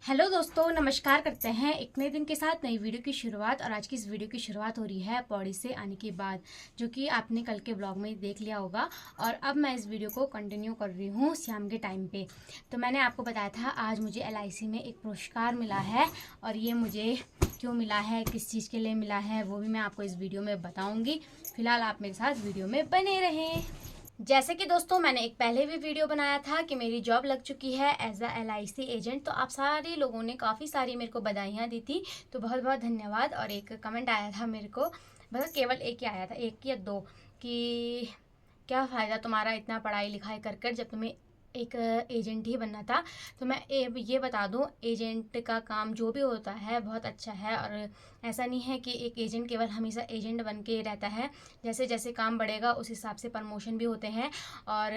Hello दोस्तों, नमस्कार करते हैं एक नए दिन के साथ नई वीडियो की शुरुआत। और आज की इस वीडियो की शुरुआत हो रही है पौड़ी से आने के बाद, जो कि आपने कल के ब्लॉग में देख लिया होगा। और अब मैं इस वीडियो को कंटिन्यू कर रही हूँ शाम के टाइम पे। तो मैंने आपको बताया था आज मुझे LIC में एक पुरस्कार मिला है, और ये मुझे क्यों मिला है, किस चीज़ के लिए मिला है, वो भी मैं आपको इस वीडियो में बताऊँगी। फिलहाल आप मेरे साथ वीडियो में बने रहें। जैसे कि दोस्तों मैंने एक पहले भी वीडियो बनाया था कि मेरी जॉब लग चुकी है एज अ LIC एजेंट। तो आप सारे लोगों ने काफ़ी सारी मेरे को बधाइयाँ दी थी, तो बहुत बहुत धन्यवाद। और एक कमेंट आया था मेरे को, बस केवल एक ही आया था, एक या दो, कि क्या फ़ायदा तुम्हारा इतना पढ़ाई लिखाई कर कर जब तुम्हें एक एजेंट ही बनना था। तो मैं ये बता दूं, एजेंट का काम जो भी होता है बहुत अच्छा है। और ऐसा नहीं है कि एक एजेंट केवल हमेशा एजेंट बन के रहता है। जैसे जैसे काम बढ़ेगा उस हिसाब से प्रमोशन भी होते हैं। और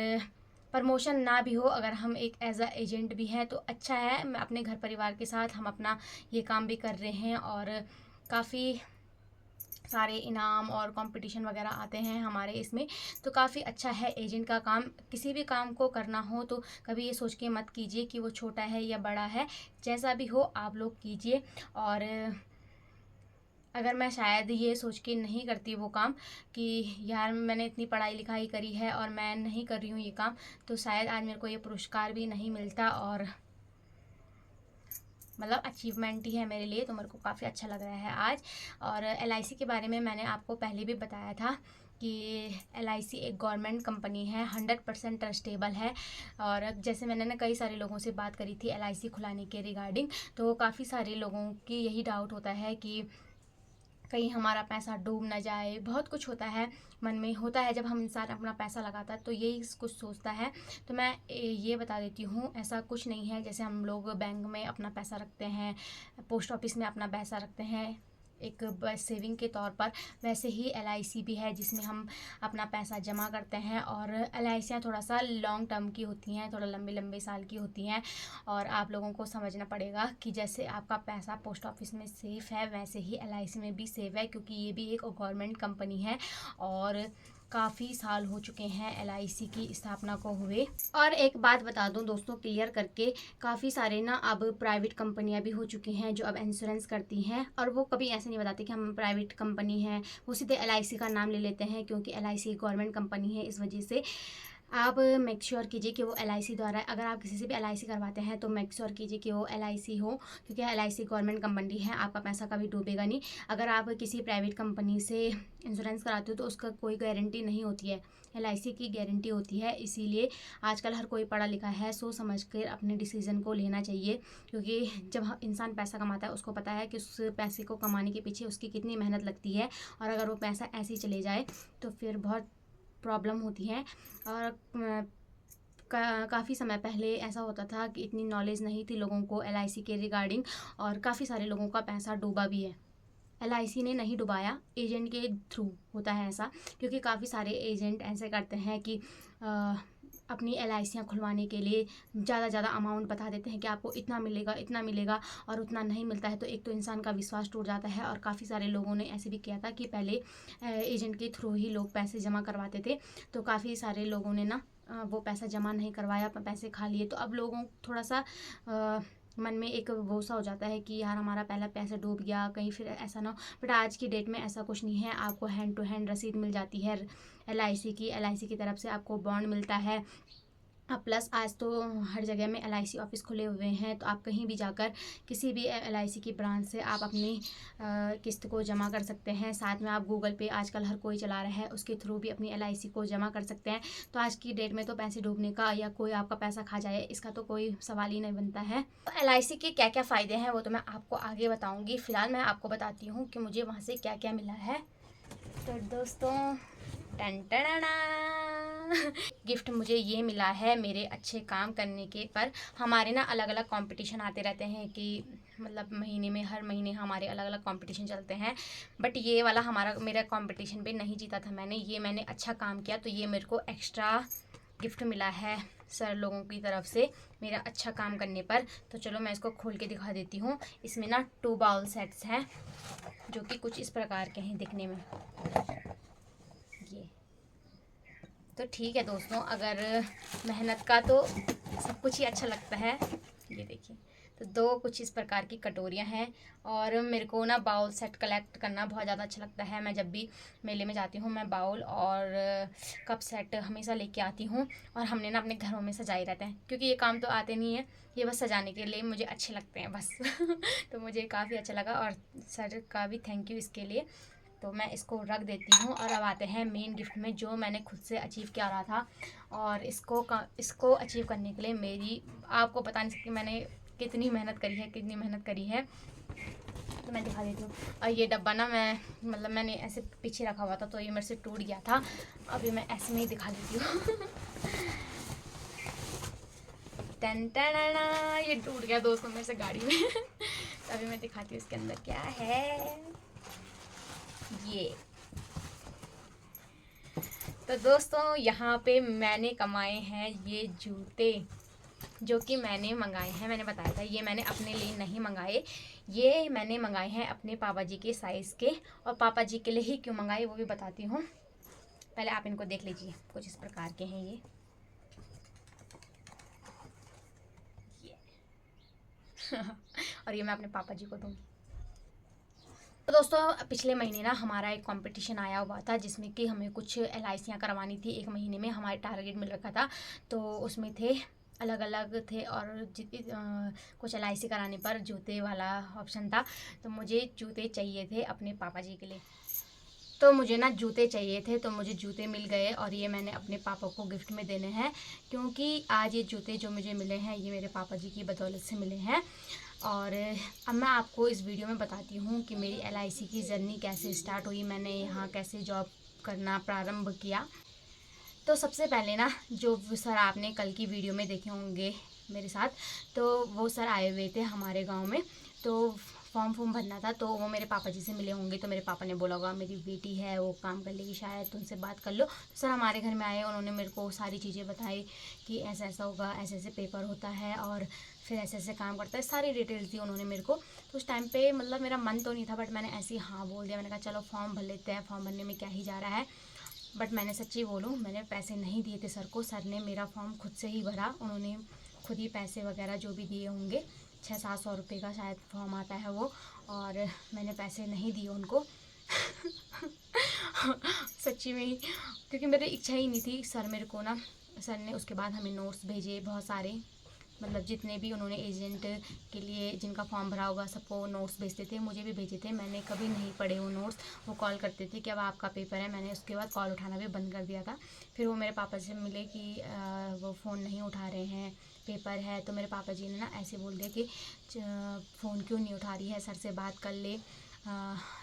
प्रमोशन ना भी हो, अगर हम एक एज अ एजेंट भी हैं तो अच्छा है। मैं अपने घर परिवार के साथ हम अपना ये काम भी कर रहे हैं, और काफ़ी सारे इनाम और कंपटीशन वगैरह आते हैं हमारे इसमें। तो काफ़ी अच्छा है एजेंट का काम। किसी भी काम को करना हो तो कभी ये सोच के मत कीजिए कि वो छोटा है या बड़ा है, जैसा भी हो आप लोग कीजिए। और अगर मैं शायद ये सोच के नहीं करती वो काम कि यार मैंने इतनी पढ़ाई लिखाई करी है और मैं नहीं कर रही हूँ ये काम, तो शायद आज मेरे को ये पुरस्कार भी नहीं मिलता। और मतलब अचीवमेंट ही है मेरे लिए, तो मेरे को काफ़ी अच्छा लग रहा है आज। और LIC के बारे में मैंने आपको पहले भी बताया था कि LIC एक गवर्नमेंट कंपनी है, 100% ट्रस्टेबल है। और जैसे मैंने ना कई सारे लोगों से बात करी थी LIC खुलाने के रिगार्डिंग, तो काफ़ी सारे लोगों की यही डाउट होता है कि कहीं हमारा पैसा डूब ना जाए। बहुत कुछ होता है, मन में होता है जब हम इंसान अपना पैसा लगाता है तो यही कुछ सोचता है। तो मैं ये बता देती हूँ, ऐसा कुछ नहीं है। जैसे हम लोग बैंक में अपना पैसा रखते हैं, पोस्ट ऑफिस में अपना पैसा रखते हैं एक सेविंग के तौर पर, वैसे ही LIC भी है जिसमें हम अपना पैसा जमा करते हैं। और LICयाँ थोड़ा सा लॉन्ग टर्म की होती हैं, थोड़ा लंबे लंबे साल की होती हैं। और आप लोगों को समझना पड़ेगा कि जैसे आपका पैसा पोस्ट ऑफिस में सेफ़ है, वैसे ही LIC में भी सेफ़ है, क्योंकि ये भी एक गवर्नमेंट कंपनी है। और काफ़ी साल हो चुके हैं LIC की स्थापना को हुए। और एक बात बता दूं दोस्तों क्लियर करके, काफ़ी सारे ना अब प्राइवेट कंपनियां भी हो चुकी हैं जो अब इंश्योरेंस करती हैं। और वो कभी ऐसे नहीं बताते कि हम प्राइवेट कंपनी हैं, वो सीधे LIC का नाम ले लेते हैं, क्योंकि LIC एक गवर्नमेंट कंपनी है। इस वजह से आप मेक श्योर कीजिए कि वो LIC द्वारा, अगर आप किसी से भी LIC करवाते हैं तो मेक श्योर कीजिए कि वो LIC हो, क्योंकि LIC गवर्नमेंट कंपनी है, आपका पैसा कभी डूबेगा नहीं। अगर आप किसी प्राइवेट कंपनी से इंश्योरेंस कराते हो तो उसका कोई गारंटी नहीं होती है, LIC की गारंटी होती है। इसीलिए आजकल हर कोई पढ़ा लिखा है, सोच समझ कर अपने डिसीज़न को लेना चाहिए। क्योंकि जब इंसान पैसा कमाता है उसको पता है कि उस पैसे को कमाने के पीछे उसकी कितनी मेहनत लगती है। और अगर वो पैसा ऐसे ही चले जाए तो फिर बहुत प्रॉब्लम होती है। और काफ़ी समय पहले ऐसा होता था कि इतनी नॉलेज नहीं थी लोगों को LIC के रिगार्डिंग, और काफ़ी सारे लोगों का पैसा डूबा भी है। LIC ने नहीं डुबाया, एजेंट के थ्रू होता है ऐसा। क्योंकि काफ़ी सारे एजेंट ऐसे करते हैं कि अपनी LICयाँ खुलवाने के लिए ज़्यादा अमाउंट बता देते हैं कि आपको इतना मिलेगा इतना मिलेगा, और उतना नहीं मिलता है। तो एक तो इंसान का विश्वास टूट जाता है। और काफ़ी सारे लोगों ने ऐसे भी किया था कि पहले एजेंट के थ्रू ही लोग पैसे जमा करवाते थे, तो काफ़ी सारे लोगों ने ना वो पैसा जमा नहीं करवाया, पैसे खा लिए। तो अब लोगों थोड़ा सा मन में एक वो सा हो जाता है कि यार हमारा पहला पैसा डूब गया, कहीं फिर ऐसा ना हो। बट आज की डेट में ऐसा कुछ नहीं है, आपको हैंड टू हैंड रसीद मिल जाती है LIC की तरफ से आपको बॉन्ड मिलता है। प्लस आज तो हर जगह में LIC ऑफिस खुले हुए हैं, तो आप कहीं भी जाकर किसी भी LIC की ब्रांच से आप अपनी किस्त को जमा कर सकते हैं। साथ में आप गूगल पे आजकल हर कोई चला रहा है, उसके थ्रू भी अपनी LIC को जमा कर सकते हैं। तो आज की डेट में तो पैसे डूबने का या कोई आपका पैसा खा जाए इसका तो कोई सवाल ही नहीं बनता है। तो LIC के क्या क्या फ़ायदे हैं वो तो मैं आपको आगे बताऊँगी। फ़िलहाल मैं आपको बताती हूँ कि मुझे वहाँ से क्या क्या मिला है। तो दोस्तों टन टनाना गिफ्ट मुझे ये मिला है मेरे अच्छे काम करने के पर। हमारे ना अलग अलग कंपटीशन आते रहते हैं कि मतलब महीने में, हर महीने हमारे अलग अलग कंपटीशन चलते हैं। बट ये वाला मेरा कंपटीशन पे नहीं जीता था मैंने अच्छा काम किया, तो ये मेरे को एक्स्ट्रा गिफ्ट मिला है सर लोगों की तरफ से मेरा अच्छा काम करने पर। तो चलो मैं इसको खोल के दिखा देती हूँ। इसमें ना 2 बाउल सेट्स हैं जो कि कुछ इस प्रकार के हैं दिखने में। ये तो ठीक है दोस्तों, अगर मेहनत का तो सब कुछ ही अच्छा लगता है। ये देखिए, तो 2 कुछ इस प्रकार की कटोरियाँ हैं। और मेरे को ना बाउल सेट कलेक्ट करना बहुत ज़्यादा अच्छा लगता है। मैं जब भी मेले में जाती हूँ मैं बाउल और कप सेट हमेशा लेके आती हूँ, और हमने ना अपने घरों में सजाए रहते हैं, क्योंकि ये काम तो आते नहीं है, ये बस सजाने के लिए मुझे अच्छे लगते हैं बस। तो मुझे काफ़ी अच्छा लगा, और सर का भी थैंक यू इसके लिए। तो मैं इसको रख देती हूँ। और अब आते हैं मेन गिफ्ट में, जो मैंने खुद से अचीव किया रहा था। और इसको अचीव करने के लिए मेरी, आपको बता नहीं सकती मैंने कितनी मेहनत करी है। तो मैं दिखा देती हूँ। और ये डब्बा ना मैंने ऐसे पीछे रखा हुआ था, तो ये मेरे से टूट गया था। अभी मैं ऐसे में ही दिखा देती हूँ। टन टन, ये टूट गया दोस्तों मेरे से गाड़ी में। तो अभी मैं दिखाती हूँ इसके अंदर क्या है। ये तो दोस्तों यहाँ पे मैंने कमाए हैं ये जूते, जो कि मैंने मंगाए हैं। मैंने बताया था ये मैंने अपने लिए नहीं मंगाए, ये मैंने मंगाए हैं अपने पापा जी के साइज़ के। और पापा जी के लिए ही क्यों मंगाए वो भी बताती हूँ। पहले आप इनको देख लीजिए, कुछ इस प्रकार के हैं ये। और ये मैं अपने पापा जी को दूँगी। तो दोस्तों पिछले महीने ना हमारा एक कंपटीशन आया हुआ था, जिसमें कि हमें कुछ LICयाँ करवानी थी। 1 महीने में हमारे टारगेट मिल रखा था, तो उसमें थे अलग अलग थे। और कुछ LIC कराने पर जूते वाला ऑप्शन था, तो मुझे जूते चाहिए थे अपने पापा जी के लिए। तो मुझे ना जूते चाहिए थे, तो मुझे जूते मिल गए, और ये मैंने अपने पापा को गिफ्ट में देने हैं, क्योंकि आज ये जूते जो मुझे मिले हैं ये मेरे पापा जी की बदौलत से मिले हैं। और अब मैं आपको इस वीडियो में बताती हूँ कि मेरी LIC की जर्नी कैसे स्टार्ट हुई, मैंने यहाँ कैसे जॉब करना प्रारंभ किया। तो सबसे पहले ना, जो सर आपने कल की वीडियो में देखे होंगे मेरे साथ, तो वो सर आए हुए थे हमारे गांव में। तो फॉर्म भरना था, तो वो मेरे पापा जी से मिले होंगे। तो मेरे पापा ने बोला होगा मेरी बेटी है वो काम कर लेगी शायद, तो उनसे बात कर लो। तो सर हमारे घर में आए, उन्होंने मेरे को सारी चीज़ें बताई कि ऐसा ऐसा होगा, ऐसे ऐसे पेपर होता है, और फिर ऐसे ऐसे काम करता है, सारी डिटेल्स दी उन्होंने मेरे को। तो उस टाइम पे मतलब मेरा मन तो नहीं था, बट मैंने ऐसे ही हाँ बोल दिया। मैंने कहा चलो फॉर्म भर लेते हैं, फॉर्म भरने में क्या ही जा रहा है। बट मैंने सच्ची बोलूँ, मैंने पैसे नहीं दिए थे सर को, सर ने मेरा फॉर्म खुद से ही भरा। उन्होंने खुद ही पैसे वगैरह जो भी दिए होंगे, 600-700 रुपये का शायद फॉर्म आता है वो, और मैंने पैसे नहीं दिए उनको। सच्ची में ही, क्योंकि मेरी इच्छा ही नहीं थी। सर मेरे को ना, सर ने उसके बाद हमें नोट्स भेजे बहुत सारे, मतलब जितने भी उन्होंने एजेंट के लिए जिनका फॉर्म भरा होगा सबको नोट्स भेजते थे, मुझे भी भेजे थे। मैंने कभी नहीं पढ़े वो नोट्स। वो कॉल करते थे कि अब आपका पेपर है, मैंने उसके बाद कॉल उठाना भी बंद कर दिया था। फिर वो मेरे पापा से मिले कि वो फ़ोन नहीं उठा रहे हैं, पेपर है। तो मेरे पापा जी ने ना ऐसे बोल दिया कि फ़ोन क्यों नहीं उठा रही है, सर से बात कर ले,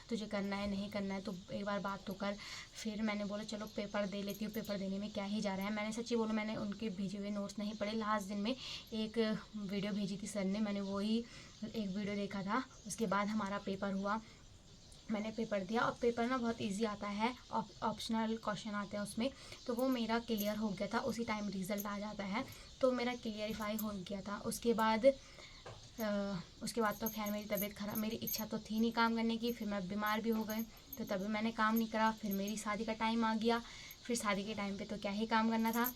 तुझे करना है नहीं करना है तो एक बार बात तो कर। फिर मैंने बोला चलो पेपर दे लेती हूँ, पेपर देने में क्या ही जा रहा है। मैंने सच्ची बोलूँ, मैंने उनके भेजे हुए नोट्स नहीं पढ़े। लास्ट दिन में एक वीडियो भेजी थी सर ने, मैंने वही एक वीडियो देखा था। उसके बाद हमारा पेपर हुआ, मैंने पेपर दिया, और पेपर ना बहुत इजी आता है, ऑप्शनल क्वेश्चन आते हैं उसमें। तो वो मेरा क्लियर हो गया था, उसी टाइम रिज़ल्ट आ जाता है, तो मेरा क्लियरिफाई हो गया था। उसके बाद तो खैर मेरी तबीयत खराब, मेरी इच्छा तो थी नहीं काम करने की। फिर मैं बीमार भी हो गई, तो तभी मैंने काम नहीं करा। फिर मेरी शादी का टाइम आ गया, फिर शादी के टाइम पे तो क्या ही काम करना था।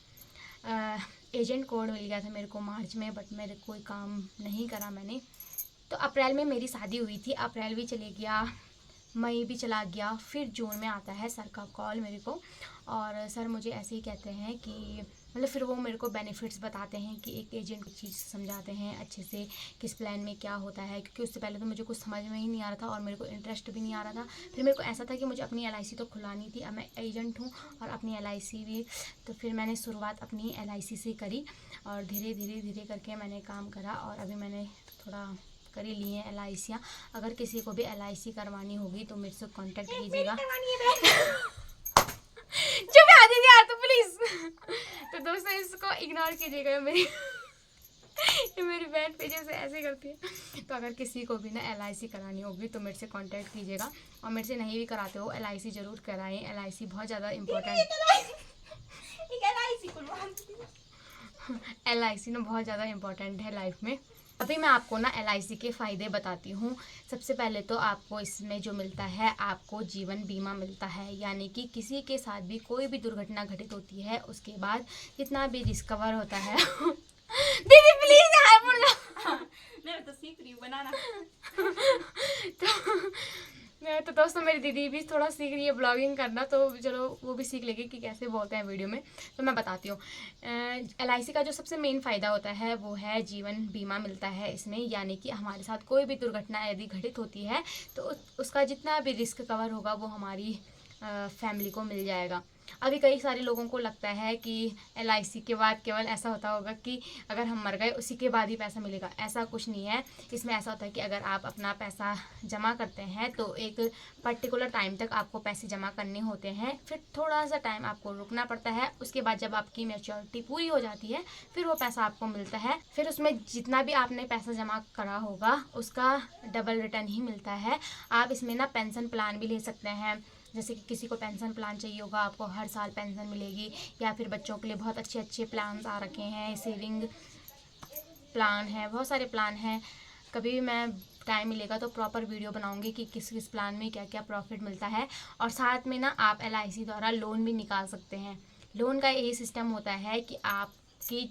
एजेंट कोड मिल गया था मेरे को मार्च में, बट मेरे कोई काम नहीं करा मैंने। तो अप्रैल में मेरी शादी हुई थी, अप्रैल भी चले गया, मई भी चला गया। फिर जून में आता है सर का कॉल मेरे को, और सर मुझे ऐसे ही कहते हैं कि मतलब फिर वो मेरे को बेनिफिट्स बताते हैं कि एक एजेंट की चीज़ समझाते हैं अच्छे से, किस प्लान में क्या होता है। क्योंकि उससे पहले तो मुझे कुछ समझ में ही नहीं आ रहा था, और मेरे को इंटरेस्ट भी नहीं आ रहा था। फिर मेरे को ऐसा था कि मुझे अपनी LIC तो खुलानी थी, अब मैं एजेंट हूँ और अपनी LIC भी। तो फिर मैंने शुरुआत अपनी LIC से करी, और धीरे धीरे करके मैंने काम करा, और अभी मैंने थोड़ा कर ही ली हैं LICयाँ। अगर किसी को भी LIC करवानी होगी तो मेरे से कांटेक्ट कीजिएगा। चुप आ दीजिए यार तो प्लीज। तो दोस्तों इसको इग्नोर कीजिएगा, मेरी बहन पेजे से ऐसे करती है। तो अगर किसी को भी ना LIC करानी होगी तो मेरे से कांटेक्ट कीजिएगा, और मेरे से नहीं भी कराते हो LIC ज़रूर कराएं। LIC बहुत ज़्यादा इम्पोर्टेंट, LIC ना बहुत ज़्यादा इम्पोर्टेंट है लाइफ में। अभी मैं आपको ना LIC के फ़ायदे बताती हूँ। सबसे पहले तो आपको इसमें जो मिलता है, आपको जीवन बीमा मिलता है, यानी कि किसी के साथ भी कोई भी दुर्घटना घटित होती है, उसके बाद जितना भी रिकवर होता है। दीदी प्लीज यार बोलो। बनाना। तो दोस्तों मेरी दीदी भी थोड़ा सीख रही है ब्लॉगिंग करना, तो चलो वो भी सीख लेगी कि कैसे बोलते हैं वीडियो में। तो मैं बताती हूँ, LIC का जो सबसे मेन फ़ायदा होता है वो है जीवन बीमा मिलता है इसमें, यानी कि हमारे साथ कोई भी दुर्घटना यदि घटित होती है तो उसका जितना भी रिस्क कवर होगा वो हमारी फैमिली को मिल जाएगा। अभी कई सारे लोगों को लगता है कि LIC के बाद केवल ऐसा होता होगा कि अगर हम मर गए उसी के बाद ही पैसा मिलेगा। ऐसा कुछ नहीं है। इसमें ऐसा होता है कि अगर आप अपना पैसा जमा करते हैं तो एक पर्टिकुलर टाइम तक आपको पैसे जमा करने होते हैं, फिर थोड़ा सा टाइम आपको रुकना पड़ता है। उसके बाद जब आपकी मैच्योरिटी पूरी हो जाती है फिर वो पैसा आपको मिलता है। फिर उसमें जितना भी आपने पैसा जमा करा होगा उसका डबल रिटर्न ही मिलता है। आप इसमें ना पेंशन प्लान भी ले सकते हैं, जैसे कि किसी को पेंशन प्लान चाहिए होगा, आपको हर साल पेंशन मिलेगी, या फिर बच्चों के लिए बहुत अच्छे अच्छे प्लान आ रखे हैं, सेविंग प्लान है, बहुत सारे प्लान हैं। कभी भी मैं टाइम मिलेगा तो प्रॉपर वीडियो बनाऊंगी कि किस किस प्लान में क्या क्या प्रॉफिट मिलता है। और साथ में ना आप LIC द्वारा लोन भी निकाल सकते हैं। लोन का यही सिस्टम होता है कि आपकी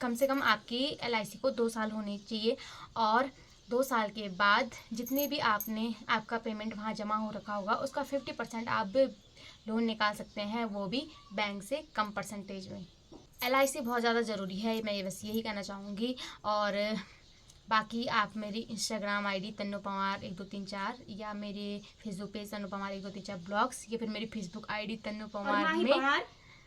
कम से कम आपकी LIC को 2 साल होने चाहिए, और 2 साल के बाद जितने भी आपका पेमेंट वहाँ जमा हो रखा होगा उसका 50% आप लोन निकाल सकते हैं, वो भी बैंक से कम परसेंटेज में। LIC बहुत ज़्यादा ज़रूरी है, मैं बस यही कहना चाहूँगी। और बाकी आप मेरी इंस्टाग्राम ID तन्नू पंवार 1234 या मेरे Facebook page Tannu Panwar 1234 blogs, या फिर मेरी फेसबुक ID तन्नू पंवार में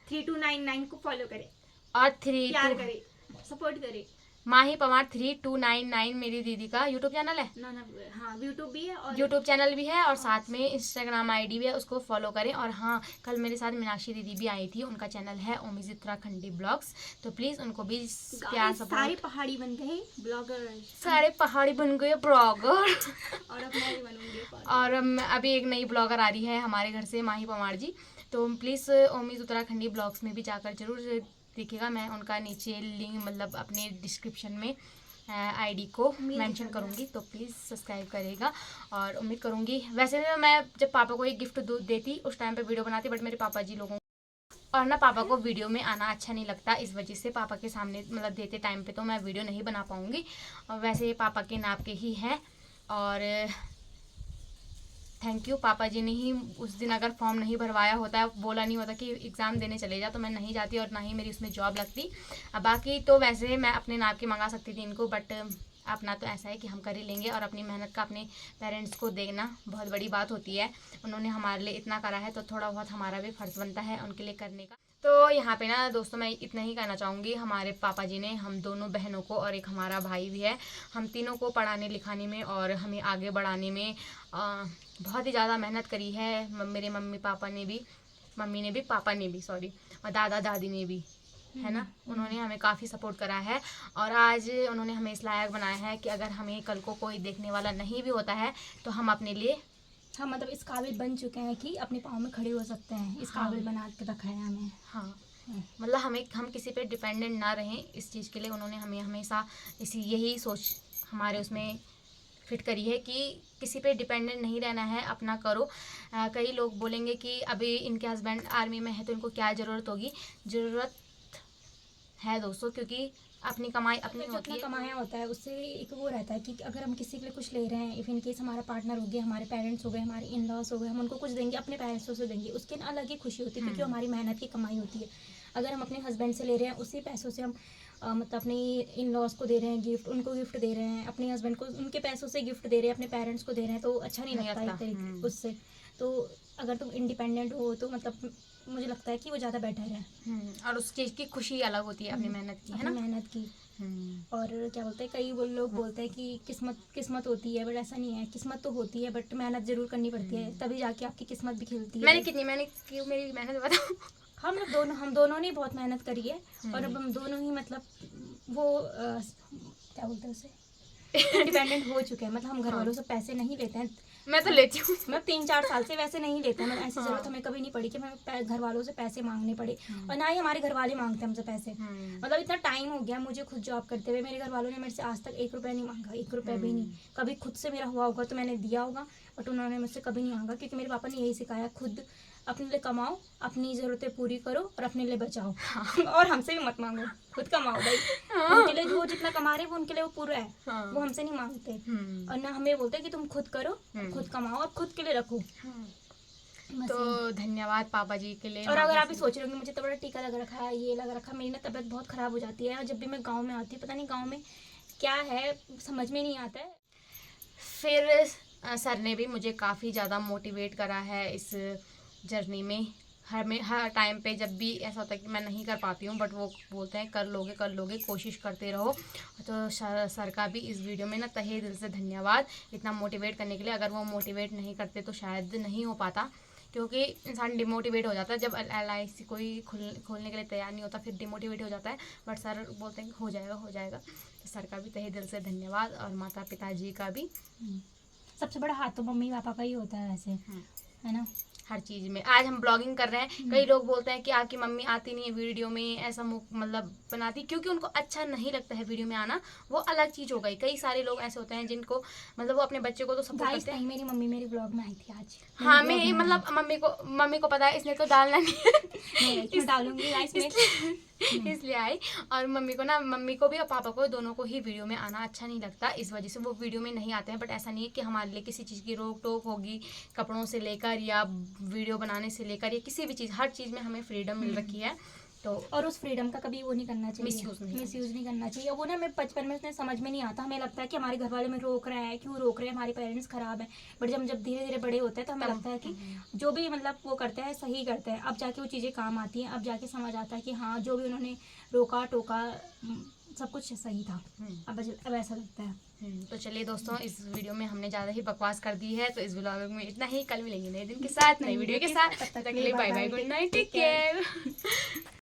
3299 को फॉलो करें और प्यार करें, सपोर्ट करें। माही पंवार 3299 मेरी दीदी का यूट्यूब चैनल है ना हाँ, यूट्यूब भी है और यूट्यूब चैनल भी है, और साथ में इंस्टाग्राम ID भी है, उसको फॉलो करें। और हाँ, कल मेरे साथ मीनाक्षी दीदी भी आई थी, उनका चैनल है ओमीज उत्तराखंडी ब्लॉग्स, तो प्लीज़ उनको भी प्यार सपोर्ट। सारे पहाड़ी बन गए ब्लॉगर, सारे पहाड़ी बन गए ब्लॉगर और अब मैं भी बनूंगी। और अभी एक नई ब्लॉगर आ रही है हमारे घर से, माही पंवार जी, तो प्लीज़ ओमीज उत्तराखंडी ब्लॉग्स में भी जाकर जरूर देखिएगा। मैं उनका नीचे लिंक मतलब अपने डिस्क्रिप्शन में ID को मेंशन करूँगी, तो प्लीज़ सब्सक्राइब करेगा। और उम्मीद करूँगी, वैसे तो मैं जब पापा को एक गिफ्ट देती उस टाइम पे वीडियो बनाती, बट मेरे पापा जी लोगों और ना पापा को वीडियो में आना अच्छा नहीं लगता, इस वजह से पापा के सामने मतलब देते टाइम पे तो मैं वीडियो नहीं बना पाऊँगी। और वैसे पापा के नाप के ही हैं। और थैंक यू, पापा जी ने ही उस दिन अगर फॉर्म नहीं भरवाया होता, बोला नहीं होता कि एग्ज़ाम देने चले जा, तो मैं नहीं जाती और ना ही मेरी उसमें जॉब लगती। बाकी तो वैसे मैं अपने नाप के मंगा सकती थी इनको, बट अपना तो ऐसा है कि हम कर ही लेंगे। और अपनी मेहनत का अपने पेरेंट्स को देखना बहुत बड़ी बात होती है। उन्होंने हमारे लिए इतना करा है तो थोड़ा बहुत हमारा भी फ़र्ज़ बनता है उनके लिए करने का। तो यहाँ पे ना दोस्तों मैं इतना ही कहना चाहूँगी, हमारे पापा जी ने हम दोनों बहनों को, और एक हमारा भाई भी है, हम तीनों को पढ़ाने लिखाने में और हमें आगे बढ़ाने में बहुत ही ज़्यादा मेहनत करी है। मेरे मम्मी ने भी पापा ने भी सॉरी, और दादा दादी ने भी, है ना, उन्होंने हमें काफ़ी सपोर्ट करा है। और आज उन्होंने हमें इस लायक बनाया है कि अगर हमें कल को कोई देखने वाला नहीं भी होता है तो हम अपने लिए हम मतलब इस काबिल बन चुके हैं कि अपने पाँव में खड़े हो सकते हैं। इस काबिल बना के रखा है हमें। हाँ, मतलब हम किसी पे डिपेंडेंट ना रहें, इस चीज़ के लिए उन्होंने हमें हमेशा यही सोच हमारे उसमें फिट करी है कि किसी पे डिपेंडेंट नहीं रहना है, अपना करो। कई लोग बोलेंगे कि अभी इनके हस्बैंड आर्मी में है तो इनको क्या ज़रूरत होगी। ज़रूरत है दोस्तों, क्योंकि अपनी कमाई अपनी होती है। कमाया होता है उससे एक वो रहता है कि अगर हम किसी के लिए कुछ ले रहे हैं, इफ इन केस हमारा पार्टनर हो गया, हमारे पेरेंट्स हो गए, हमारे इन लॉज हो गए, हम उनको कुछ देंगे, अपने पेरेंट्स से देंगे, उसके अलग ही खुशी होती है क्योंकि हमारी मेहनत की कमाई होती है। अगर हम अपने हस्बैंड से ले रहे हैं उसी पैसों से हम मतलब अपने इन लॉज को दे रहे हैं गिफ्ट, उनको गिफ्ट दे रहे हैं, अपने हस्बैंड को उनके पैसों से गिफ्ट दे रहे हैं, अपने पेरेंट्स को दे रहे हैं, तो अच्छा नहीं लगता एक तरीके उससे। तो अगर तुम इंडिपेंडेंट हो तो मतलब मुझे लगता है कि वो ज़्यादा बेटर है। और उस चीज़ की खुशी अलग होती है अपनी मेहनत की, है ना, मेहनत की। और क्या बोलते हैं, कई लोग बोलते हैं कि किस्मत होती है, बट ऐसा नहीं है। किस्मत तो होती है बट मेहनत जरूर करनी पड़ती है, तभी जाके आपकी किस्मत भी खिलती है। मैंने मेरी मेहनत बताओ। हम दोनों ने बहुत मेहनत करी है, और अब हम दोनों ही मतलब वो क्या बोलते हैं उसे, इंडिपेंडेंट हो चुके हैं। मतलब हम घर वालों से पैसे नहीं लेते हैं। मैं तो लेती हूँ, मैं 3-4 साल से वैसे नहीं लेते हैं। मतलब ऐसी जरूरत हमें कभी नहीं पड़ी कि हमें घर वालों से पैसे मांगने पड़े, और ना ही हमारे घर वाले मांगते हमसे पैसे। मतलब इतना टाइम हो गया मुझे खुद जॉब करते हुए, मेरे घर वालों ने मेरे से आज तक 1 रुपया नहीं मांगा, 1 रुपया भी नहीं। कभी खुद से मेरा हुआ होगा तो मैंने दिया होगा, बट उन्होंने मुझसे कभी नहीं मांगा, क्योंकि मेरे पापा ने यही सिखाया, खुद अपने लिए कमाओ, अपनी ज़रूरतें पूरी करो और अपने लिए बचाओ। और हमसे भी मत मांगो, खुद कमाओ भाई। उनके लिए वो जितना कमा रहे हैं वो उनके लिए वो पूरा है, वो हमसे नहीं मांगते। और ना हमें बोलते हैं कि तुम खुद करो, खुद कमाओ और खुद के लिए रखो। बस तो यही। धन्यवाद पापा जी के लिए। और अगर आप भी सोच रहे होंगे मुझे तो बड़ा टीका लग रखा है, ये लग रखा है, मेरी ना तबीयत बहुत ख़राब हो जाती है। और जब भी मैं गाँव में आती हूँ, पता नहीं गाँव में क्या है, समझ में नहीं आता है। फिर सर ने भी मुझे काफ़ी ज़्यादा मोटिवेट करा है इस जर्नी में। हर टाइम पे जब भी ऐसा होता है कि मैं नहीं कर पाती हूँ, बट वो बोलते हैं कर लोगे, कोशिश करते रहो। तो सर का भी इस वीडियो में ना तहे दिल से धन्यवाद इतना मोटिवेट करने के लिए। अगर वो मोटिवेट नहीं करते तो शायद नहीं हो पाता, क्योंकि इंसान डिमोटिवेट हो जाता है जब LIC कोई खोलने के लिए तैयार नहीं होता, फिर डिमोटिवेट हो जाता है। बट सर बोलते हैं कि हो जाएगा। तो सर का भी तहे दिल से धन्यवाद, और माता पिताजी का भी। सबसे बड़ा हाथ तो मम्मी पापा का ही होता है वैसे, है ना, हर चीज़ में। आज हम ब्लॉगिंग कर रहे हैं, कई लोग बोलते हैं कि आपकी मम्मी आती नहीं है वीडियो में, ऐसा मतलब बनाती, क्योंकि उनको अच्छा नहीं लगता है वीडियो में आना, वो अलग चीज़ हो गई। कई सारे लोग ऐसे होते हैं जिनको मतलब वो अपने बच्चे को तो सपोर्ट करते हैं। मेरी मम्मी मेरी ब्लॉग में आई थी आज। हाँ, मैं मतलब मम्मी को पता है इसने तो डालना नहीं है। क्यों डालूंगी गाइस में। इसलिए आई। और मम्मी को भी और पापा को, दोनों को ही वीडियो में आना अच्छा नहीं लगता, इस वजह से वो वीडियो में नहीं आते हैं। बट ऐसा नहीं है कि हमारे लिए किसी चीज़ की रोक टोक होगी, कपड़ों से लेकर या वीडियो बनाने से लेकर या किसी भी चीज़, हर चीज़ में हमें फ्रीडम मिल रखी है। तो और उस फ्रीडम का कभी वो नहीं करना चाहिए, मिसयूज़ नहीं करना चाहिए। वो ना मैं बचपन में उसने समझ में नहीं आता, हमें लगता है कि हमारे घर वाले में रोक रहे हैं, क्यों रोक रहे हैं, हमारे पेरेंट्स खराब हैं। बट जब धीरे धीरे बड़े होते हैं तो हमें लगता है कि जो भी मतलब वो करते हैं सही करते हैं। अब जाके वो चीज़ें काम आती हैं, अब जाके समझ आता है कि हाँ जो भी उन्होंने रोका टोका सब कुछ सही था। अब ऐसा लगता है। तो चलिए दोस्तों, इस वीडियो में हमने ज़्यादा ही बकवास कर दी है, तो इस व्लॉग में इतना ही। कल मिलेंगे नए दिन के साथ, नई वीडियो के साथ। तब तक के लिए bye bye, good night, take care.